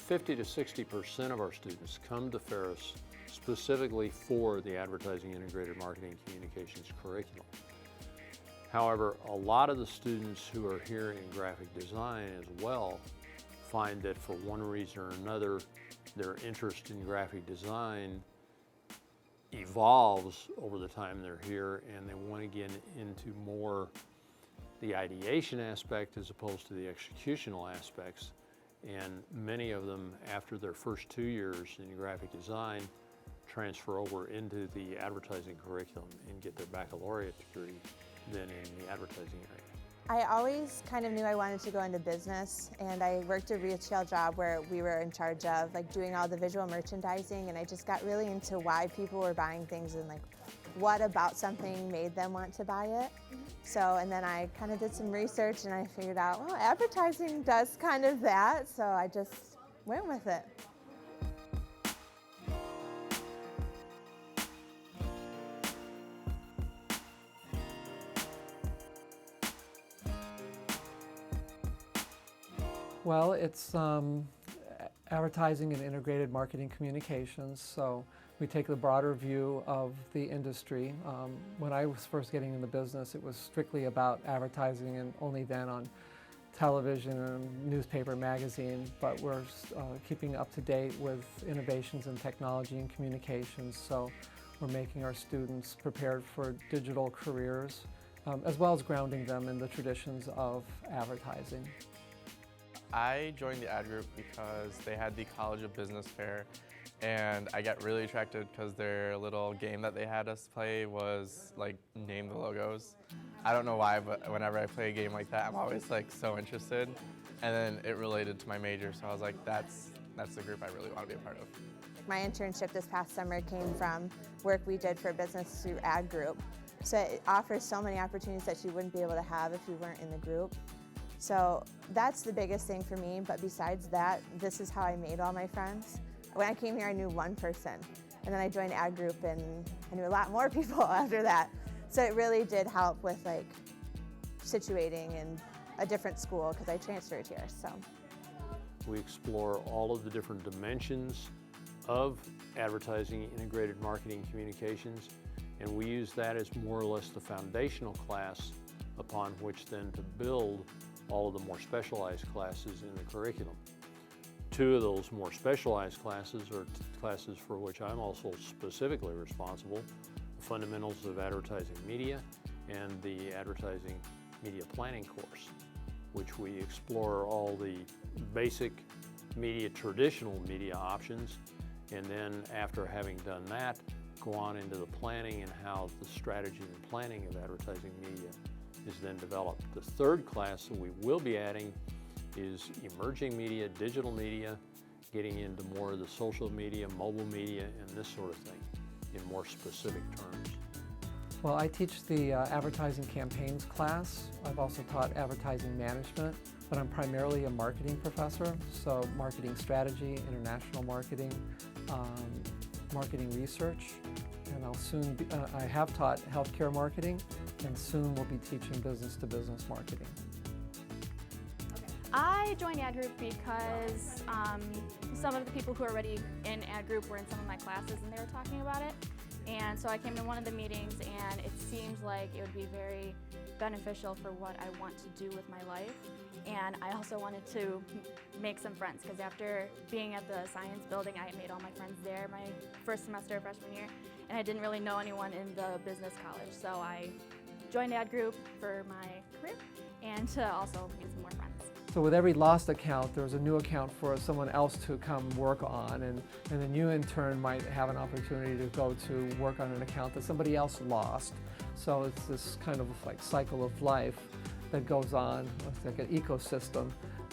50 to 60% of our students come to Ferris specifically for the Advertising Integrated Marketing Communications curriculum. However, a lot of the students who are here in graphic design as well find that for one reason or another, their interest in graphic design evolves over the time they're here, and they want to get into more the ideation aspect as opposed to the executional aspects. And many of them, after their first 2 years in graphic design, transfer over into the advertising curriculum and get their baccalaureate degree then in the advertising area. I always kind of knew I wanted to go into business, and I worked a retail job where we were in charge of doing all the visual merchandising, and I just got really into why people were buying things and what about something made them want to buy it. So, and then I kind of did some research and I figured out, well, advertising does kind of that, so I just went with it. Well, it's advertising and integrated marketing communications, so we take the broader view of the industry. When I was first getting in the business, it was strictly about advertising and only then on television and newspaper, magazine, but we're keeping up to date with innovations in technology and communications, so we're making our students prepared for digital careers, as well as grounding them in the traditions of advertising. I joined the ad group because they had the College of Business fair, and I got really attracted because their little game that they had us play was name the logos. I don't know why, but whenever I play a game like that, I'm always so interested. And then it related to my major, so I was like, that's the group I really want to be a part of. My internship this past summer came from work we did for business through ad group. So it offers so many opportunities that you wouldn't be able to have if you weren't in the group. So that's the biggest thing for me, but besides that, this is how I made all my friends. When I came here, I knew one person, and then I joined ad group and I knew a lot more people after that. So it really did help with situating in a different school because I transferred here. So we explore all of the different dimensions of advertising integrated marketing communications, and we use that as more or less the foundational class upon which then to build all of the more specialized classes in the curriculum. Two of those more specialized classes are classes for which I'm also specifically responsible: the Fundamentals of Advertising Media and the Advertising Media Planning course, which we explore all the basic traditional media options, and then after having done that, go on into the planning and how the strategy and planning of advertising media is then developed. The third class that we will be adding is emerging media, digital media, getting into more of the social media, mobile media, and this sort of thing in more specific terms. Well, I teach the advertising campaigns class. I've also taught advertising management, but I'm primarily a marketing professor, so marketing strategy, international marketing, marketing research, and I'll soon I have taught healthcare marketing, and soon we'll be teaching business-to-business marketing. I joined ad group because some of the people who are already in ad group were in some of my classes and they were talking about it. And so I came to one of the meetings and it seemed like it would be very beneficial for what I want to do with my life. And I also wanted to make some friends because after being at the science building, I had made all my friends there my first semester of freshman year, and I didn't really know anyone in the business college. So I joined ad group for my career and to also make some more friends. So with every lost account, there's a new account for someone else to come work on, and the new intern might have an opportunity to go to work on an account that somebody else lost. So it's this kind of cycle of life that goes on. It's like an ecosystem.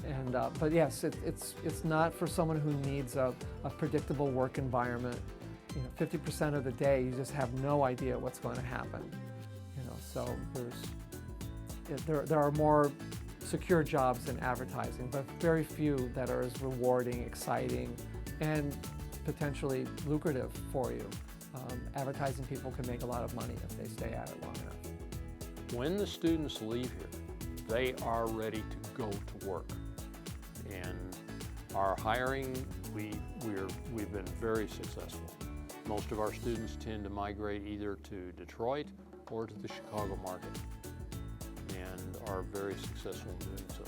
And but yes, it's not for someone who needs a predictable work environment. 50% of the day you just have no idea what's going to happen. So there are more secure jobs in advertising, but very few that are as rewarding, exciting, and potentially lucrative for you. Advertising people can make a lot of money if they stay at it long enough. When the students leave here, they are ready to go to work. And Our hiring, we've been very successful. Most of our students tend to migrate either to Detroit or to the Chicago market and are very successful in doing so.